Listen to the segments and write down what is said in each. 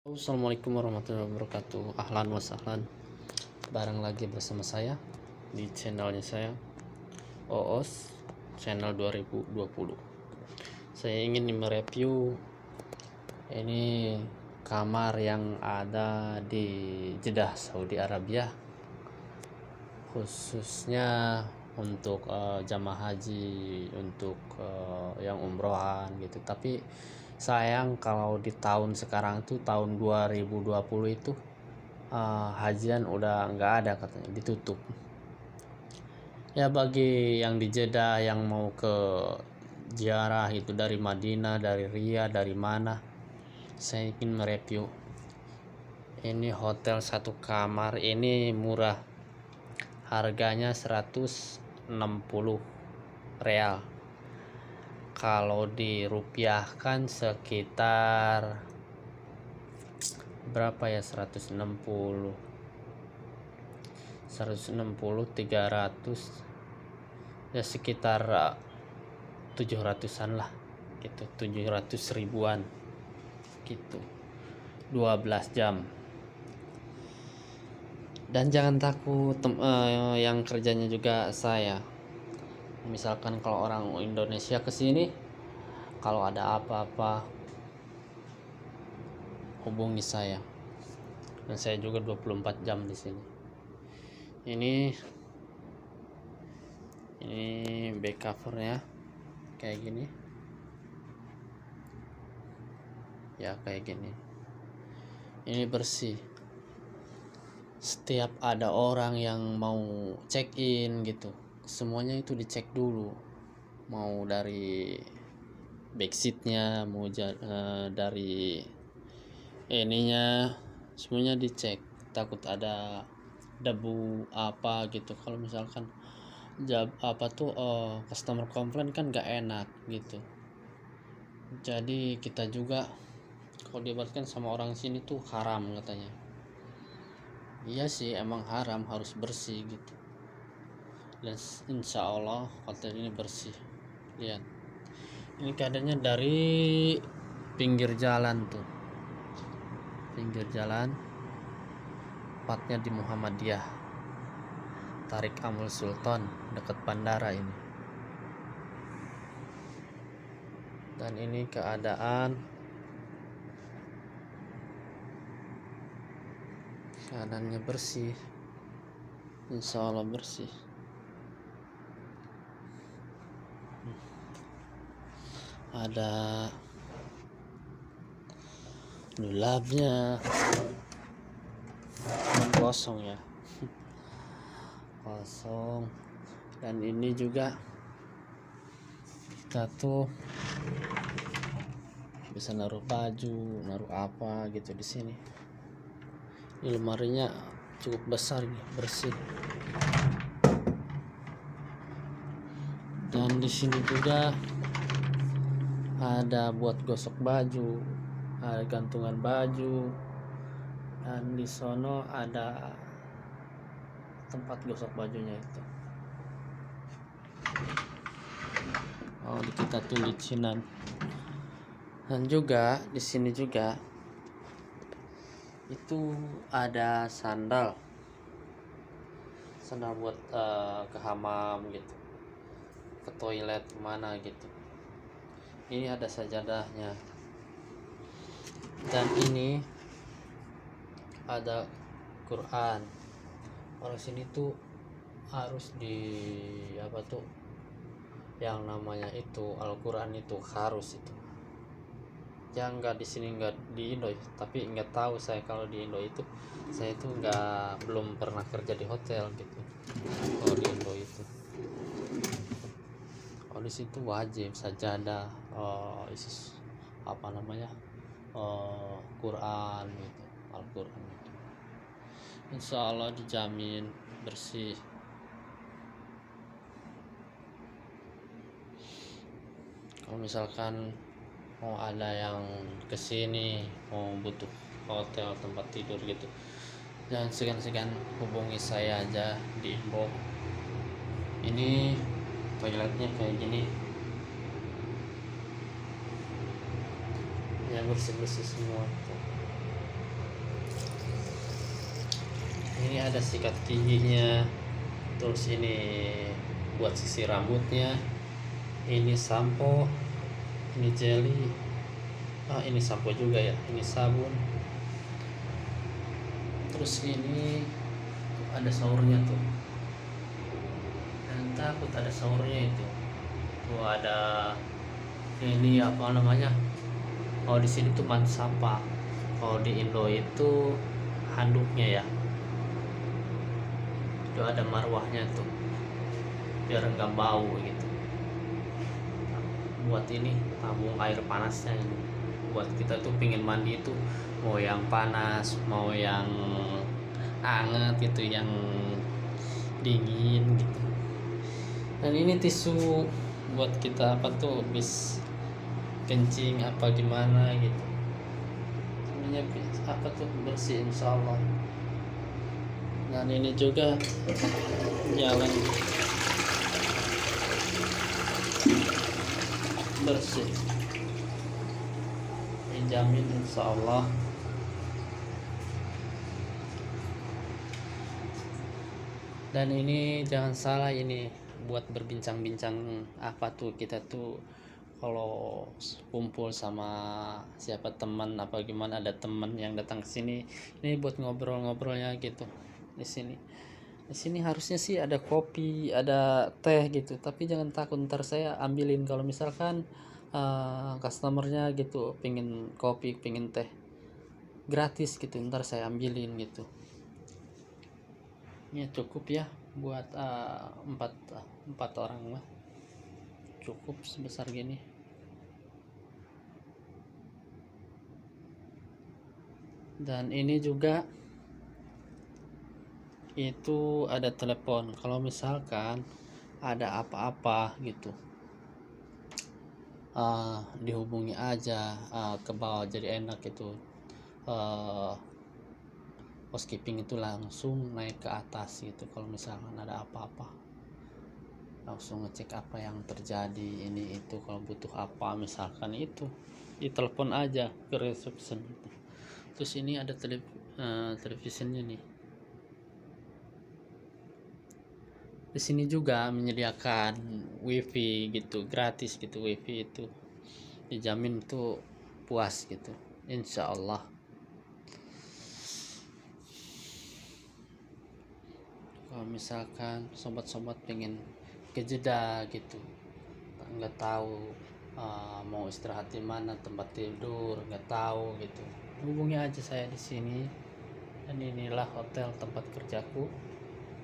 Assalamualaikum warahmatullahi wabarakatuh. Ahlan wa sahlan. Bareng lagi bersama saya di channelnya saya Oos channel 2020. Saya ingin mereview ini kamar yang ada di Jeddah, Saudi Arabia, khususnya untuk jamaah haji, untuk yang umrohan gitu. Tapi sayang kalau di tahun sekarang tuh tahun 2020 itu hajian udah nggak ada, katanya ditutup. Ya bagi yang di Jeddah yang mau ke ziarah itu dari Madinah, dari Riyadh, dari mana, saya ingin mereview ini hotel satu kamar. Ini murah, harganya 160 real. Kalau dirupiahkan sekitar berapa ya, 160 300 ya, sekitar 700-an lah gitu, 700 ribuan gitu, 12 jam. Dan jangan takut yang kerjanya juga saya. Misalkan kalau orang Indonesia ke sini, kalau ada apa-apa hubungi saya. Dan saya juga 24 jam di sini. Ini back covernya kayak gini. Ya kayak gini. Ini bersih. Setiap ada orang yang mau check in gitu, semuanya itu dicek dulu, mau dari backseatnya, mau dari ininya, semuanya dicek, takut ada debu apa gitu. Kalau misalkan customer komplain kan gak enak gitu. Jadi kita juga kalau dibuatkan sama orang sini tuh haram katanya. Iya sih, emang haram, harus bersih gitu. Dan insya Allah hotel ini bersih. Lihat, ini keadaannya dari pinggir jalan tuh, pinggir jalan, tepatnya di Muhammadiyah, Tarik Amul Sultan, dekat bandara ini. Dan ini keadaannya bersih, insya Allah bersih. Ada dulapnya, kosong ya, kosong. Dan ini juga kita tuh bisa naruh baju, naruh apa gitu di sini. Ini lemarinya cukup besar nih, bersih. Dan di sini juga ada buat gosok baju, ada gantungan baju, dan di sono ada tempat gosok bajunya itu. Oh, di kita tuh licinan. Dan juga di sini juga itu ada sandal buat ke hamam gitu, ke toilet mana gitu. Ini ada sajadahnya. Dan ini ada Quran. Orang sini tuh harus yang namanya itu Al-Quran itu harus itu. Yang enggak di sini, enggak di Indo, tapi enggak tahu saya kalau di Indo itu, saya itu belum pernah kerja di hotel gitu. Kalau di Indo itu, kalau di situ wajib sajadah, isi Quran gitu, Al-Quran itu. Insya Allah dijamin bersih. Kalau misalkan mau ada yang kesini mau butuh hotel tempat tidur gitu, jangan segan-segan hubungi saya aja di inbox. Ini toiletnya kayak gini ya, bersih-bersih semua tuh. Ini ada sikat giginya, terus ini buat sisir rambutnya, ini sampo, ini jelly, ini sampo juga ya, ini sabun, terus ini ada sahurnya tuh, dan takut ada sahurnya itu tuh, ada ini apa namanya, kalau di sini tuh mansapa, kalau di Indo itu handuknya ya, itu ada marwahnya tuh biar nggak bau gitu, buat ini tabung air panasnya ini. Buat kita tuh pingin mandi itu mau yang panas mau yang anget gitu, yang dingin gitu. Dan ini tisu buat kita apa tuh bis kencing apa gimana gitu, sebenarnya apa tuh bersih insyaallah. Dan ini juga jalan bersih, dijamin insyaallah. Dan ini jangan salah, ini buat berbincang-bincang apa tuh, kita tuh kalau kumpul sama siapa teman apa gimana, ada teman yang datang ke sini, ini buat ngobrol-ngobrolnya gitu. Di sini harusnya sih ada kopi, ada teh gitu, tapi jangan takut ntar saya ambilin kalau misalkan customernya gitu pingin kopi pingin teh gratis gitu, ntar saya ambilin gitu. Ini cukup ya buat empat orang lah, cukup sebesar gini. Dan ini juga itu ada telepon, kalau misalkan ada apa-apa gitu dihubungi aja ke bawah, jadi enak gitu. Housekeeping itu langsung naik ke atas gitu, kalau misalkan ada apa-apa langsung ngecek apa yang terjadi, ini itu kalau butuh apa misalkan itu ditelepon aja ke reception gitu. Terus ini ada televisinya nih. Di sini juga menyediakan wifi gitu, gratis gitu, wifi itu dijamin tuh puas gitu insyaallah. Kalau misalkan sobat-sobat pengen ke Jeddah gitu, nggak tahu mau istirahat di mana, tempat tidur nggak tahu gitu, hubungi aja saya di sini. Dan inilah hotel tempat kerjaku,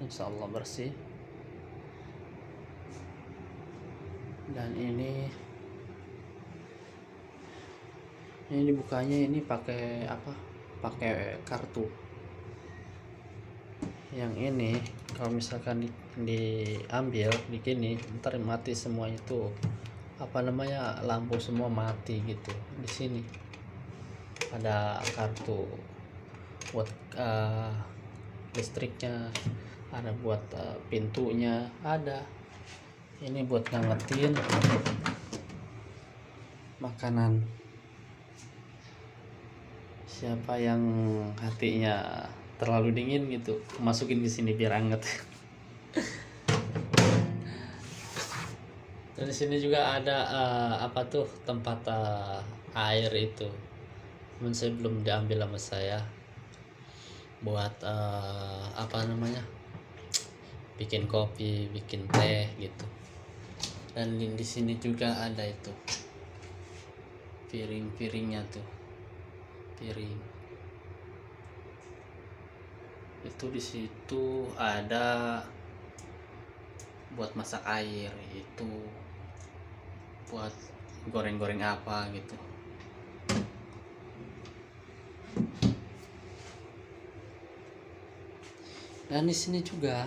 insyaallah bersih. Dan ini dibukanya ini pakai apa, pakai kartu. Yang ini kalau misalkan diambil begini ntar mati semuanya tuh, apa namanya, lampu semua mati gitu. Di sini ada kartu buat listriknya, ada buat pintunya ada, ini buat ngangetin makanan. Siapa yang hatinya terlalu dingin gitu, masukin di sini biar anget. Dan di sini juga ada apa tuh tempat air itu, cuman saya belum diambil sama saya, buat apa namanya, bikin kopi bikin teh gitu. Dan di sini juga ada itu piring-piringnya tuh, piring itu di situ ada buat masak air, itu buat goreng-goreng apa gitu. Dan di sini juga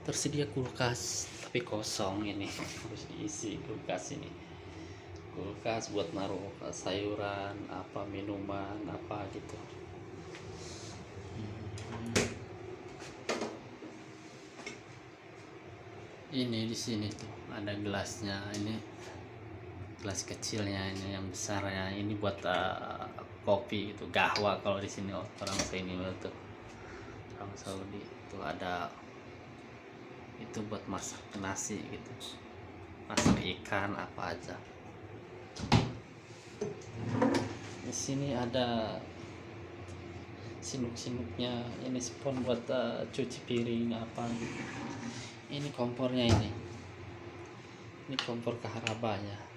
tersedia kulkas, tapi kosong, ini harus diisi kulkas ini. Kulkas buat naruh sayuran apa, minuman apa gitu. Ini di sini tuh ada gelasnya, ini gelas kecilnya, ini yang besarnya ini buat kopi gitu, gahwa kalau di sini orang sini tuh. orang Saudi itu ada itu buat masak nasi gitu, masak ikan apa aja. Di sini ada sinuk-sinuknya, ini spon buat cuci piring apa gitu. Ini kompornya, ini kompor kaharabanya.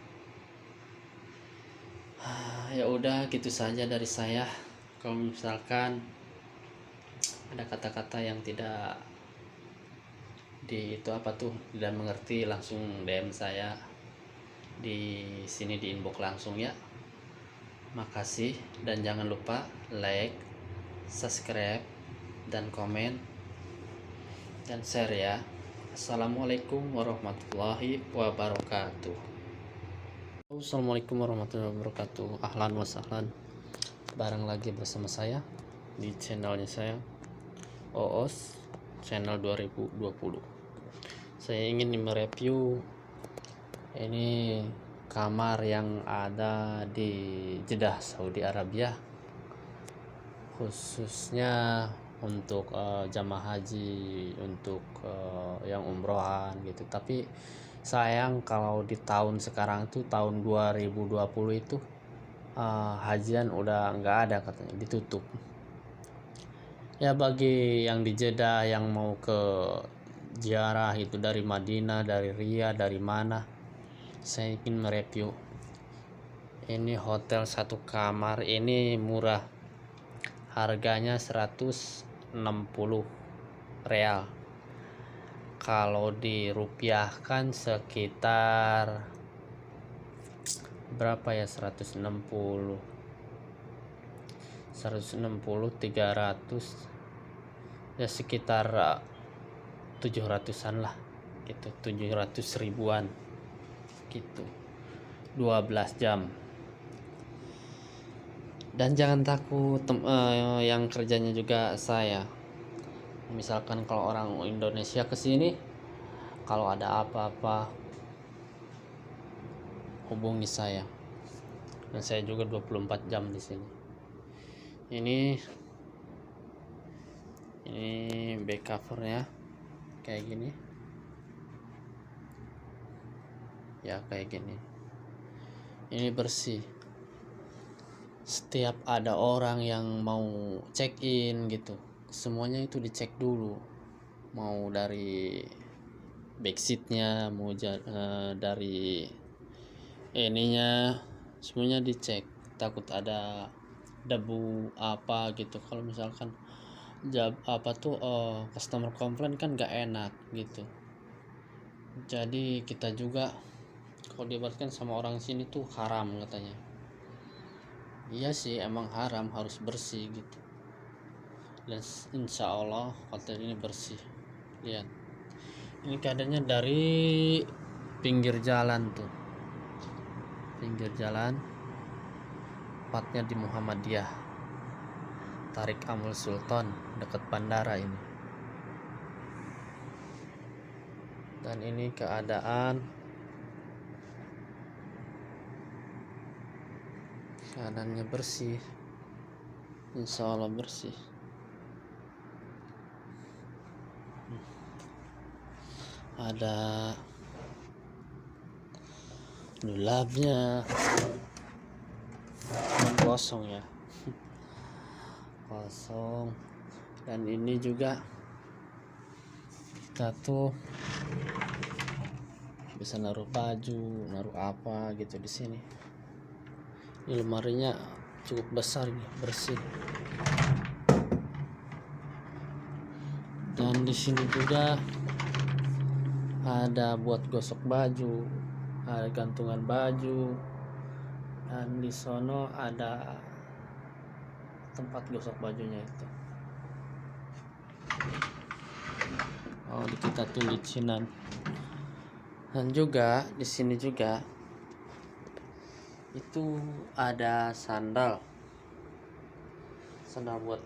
Ya udah gitu saja dari saya. Kalau misalkan ada kata-kata yang tidak tidak mengerti, langsung DM saya di sini di inbox langsung ya. Makasih, dan jangan lupa like, subscribe, dan komen dan share ya. Assalamualaikum warahmatullahi wabarakatuh. Assalamualaikum warahmatullahi wabarakatuh. Ahlan wa sahlan. Bareng lagi bersama saya di channelnya saya, Oos Channel 2020. Saya ingin mereview ini kamar yang ada di Jeddah, Saudi Arabia, khususnya untuk jamaah haji, untuk yang umrohan gitu. Tapi sayang kalau di tahun sekarang tuh tahun 2020 itu hajian udah nggak ada katanya, ditutup. Ya bagi yang di Jeddah yang mau ke ziarah itu dari Madinah, dari Riyadh, dari mana, saya ingin mereview ini hotel satu kamar. Ini murah, harganya 160 real, kalau dirupiahkan sekitar berapa ya, 160 300 ya, sekitar 700-an lah gitu, 700 ribuan gitu, 12 jam. Dan jangan takut yang kerjanya juga saya. Misalkan kalau orang Indonesia kesini, kalau ada apa-apa hubungi saya, dan saya juga 24 jam di sini. Ini back covernya kayak gini ya, kayak gini. Ini bersih. Setiap ada orang yang mau check in gitu, semuanya itu dicek dulu, mau dari backseatnya, mau dari ininya, semuanya dicek, takut ada debu apa gitu. Kalau misalkan customer komplain kan gak enak gitu. Jadi kita juga kalau diibaratkan sama orang sini tuh haram katanya. Iya sih, emang haram, harus bersih gitu. Dan insya Allah hotel ini bersih. Lihat, ini keadaannya dari pinggir jalan tuh, pinggir jalan, tepatnya di Muhammadiyah, Tarik Amul Sultan, dekat bandara ini. Dan ini keadaannya bersih, insya Allah bersih. Ada dulapnya, kosong ya, kosong. Dan ini juga kita tuh bisa naruh baju, naruh apa gitu di sini. Ini lemarinya cukup besar nih, bersih. Dan di sini juga ada buat gosok baju, ada gantungan baju, dan di sono ada tempat gosok bajunya itu. Oh, di kita tuh licinan. Dan juga di sini juga itu ada sandal buat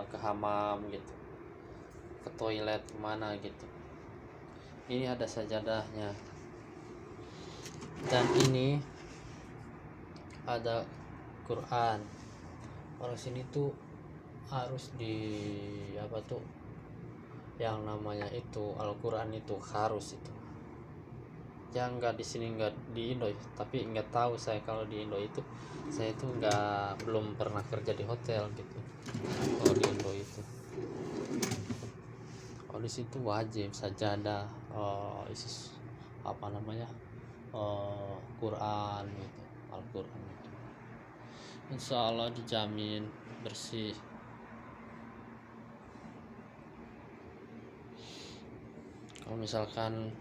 ke hamam gitu, ke toilet kemana gitu. Ini ada sajadahnya, dan ini ada Quran. Orang sini tuh harus di apa tuh, yang namanya itu Al-Quran itu harus itu ya. Nggak di sini, nggak di Indo, tapi nggak tahu saya kalau di Indo itu, saya itu nggak, belum pernah kerja di hotel gitu. Kalau di Indo itu, kalau di situ wajib sajadah, isi apa namanya, Quran gitu, Al-Quran itu insya Allah dijamin bersih. Kalau misalkan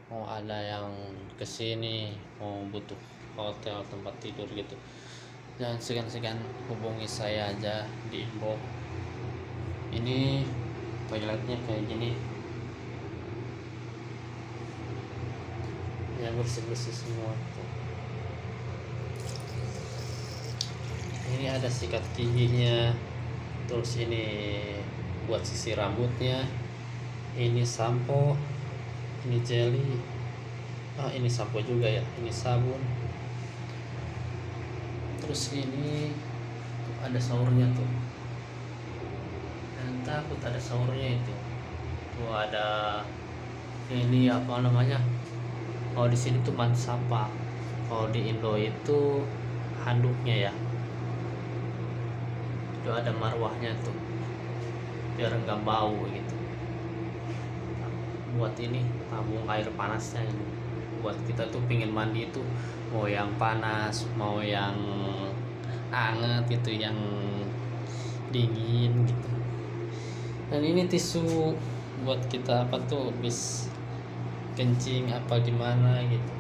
mau ada yang kesini mau butuh hotel tempat tidur gitu, jangan segan-segan hubungi saya aja di inbox. Ini toiletnya kayak gini ya, bersih-bersih semua tuh. Ini ada sikat giginya, terus ini buat sisir rambutnya, ini sampo, ini jelly, ini sampo juga ya, ini sabun, terus ini ada saurnya tuh, dan takut ada saurnya itu tuh. Ada ini apa namanya, kalau di sini tuh mansapa, kalau di Indo itu handuknya ya, itu ada marwahnya tuh biar nggak bau gitu. Buat ini tabung air panasnya ini, buat kita tuh pingin mandi itu mau yang panas mau yang anget gitu, yang dingin gitu. Dan ini tisu buat kita apa tuh, habis kencing apa gimana gitu,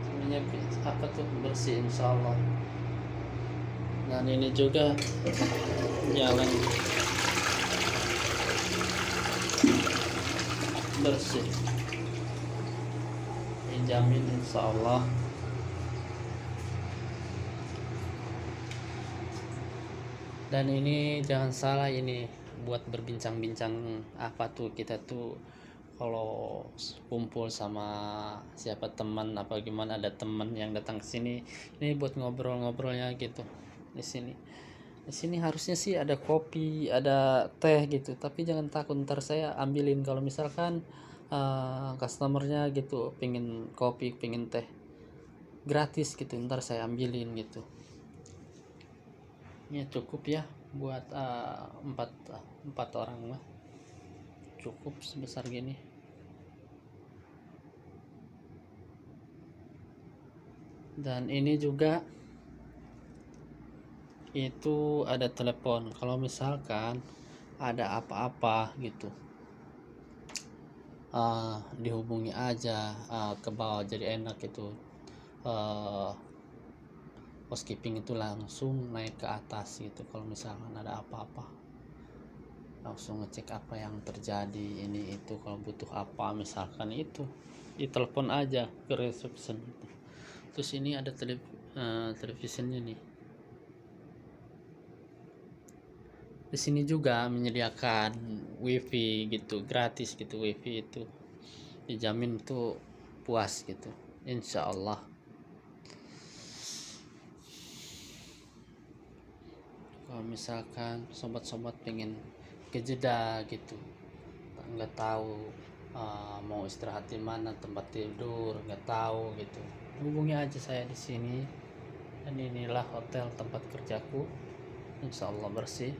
sebenarnya apa tuh bersih insya Allah. Dan ini juga jalan bersih, dijamin insya Allah. Dan ini jangan salah, ini buat berbincang-bincang apa tuh, kita tuh kalau kumpul sama siapa teman apa gimana, ada teman yang datang ke sini, ini buat ngobrol-ngobrolnya gitu. Di sini harusnya sih ada kopi, ada teh gitu, tapi jangan takut ntar saya ambilin kalau misalkan customernya gitu pengen kopi pengen teh gratis gitu, ntar saya ambilin gitu ya. Cukup ya buat empat orang mah cukup sebesar gini. Dan ini juga itu ada telepon, kalau misalkan ada apa-apa gitu dihubungi aja ke bawah, jadi enak gitu. Housekeeping itu langsung naik ke atas gitu, kalau misalkan ada apa-apa langsung ngecek apa yang terjadi ini itu. Kalau butuh apa misalkan itu ditelepon aja ke reception gitu. Terus ini ada televisinya nih. Di sini juga menyediakan wifi gitu, gratis gitu. Wifi itu dijamin tuh puas gitu insya Allah. Kalau misalkan sobat-sobat pengen ke Jeddah gitu, nggak tahu mau istirahat di mana, tempat tidur nggak tahu gitu, hubungi aja saya di sini. Dan inilah hotel tempat kerjaku, insya Allah bersih.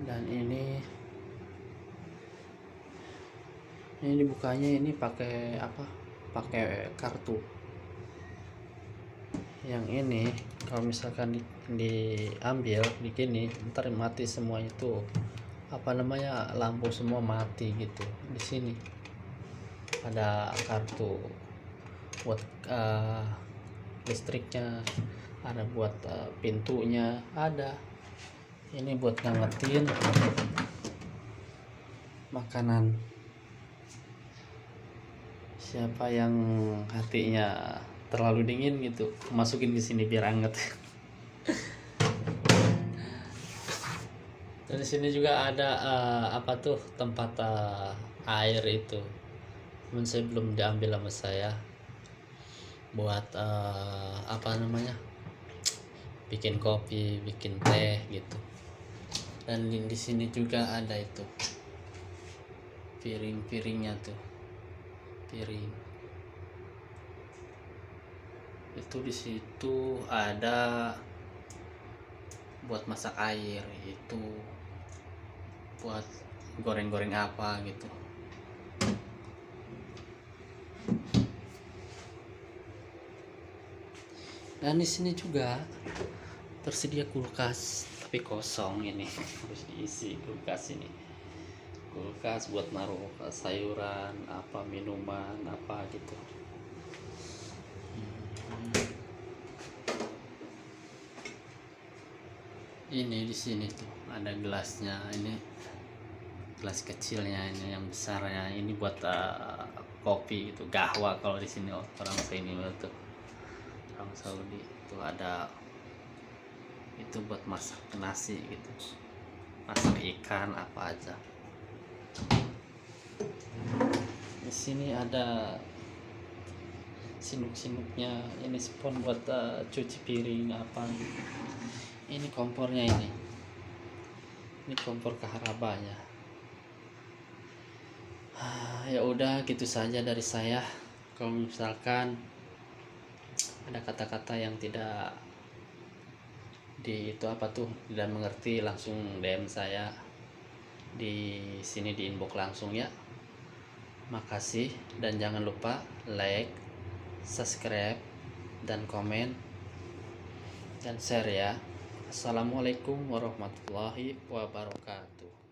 Dan ini dibukanya ini pakai apa, pakai kartu. Yang ini kalau misalkan diambil begini ntar mati semuanya tuh, apa namanya, lampu semua mati gitu. Di sini ada kartu buat listriknya, ada buat pintunya ada. Ini buat ngangetin makanan. Siapa yang hatinya terlalu dingin gitu, masukin di sini biar anget. Dan di sini juga ada apa tuh, tempat air itu, cuman saya belum diambil sama saya, buat apa namanya, bikin kopi, bikin teh gitu. Dan di sini juga ada itu piring-piringnya tuh, piring itu. Di situ ada buat masak air, itu buat goreng-goreng apa gitu. Dan di sini juga tersedia kulkas, tapi kosong ini. Harus diisi kulkas ini. Kulkas buat naruh sayuran, apa minuman, apa gitu. Ini di sini tuh ada gelasnya, ini gelas kecilnya, ini yang besarnya ini buat kopi itu, gahwa kalau di sini orang sini tuh, orang Saudi itu ada itu buat masak nasi gitu, masak ikan apa aja. Di sini ada sinuk-sinuknya, ini spon buat cuci piring apa gitu. Ini kompornya, ini kompor kaharabanya. Ya udah gitu saja dari saya. Kalau misalkan ada kata-kata yang tidak tidak mengerti, langsung DM saya di sini di inbox langsung ya. Makasih, dan jangan lupa like, subscribe, dan komen dan share ya. Assalamualaikum warahmatullahi wabarakatuh.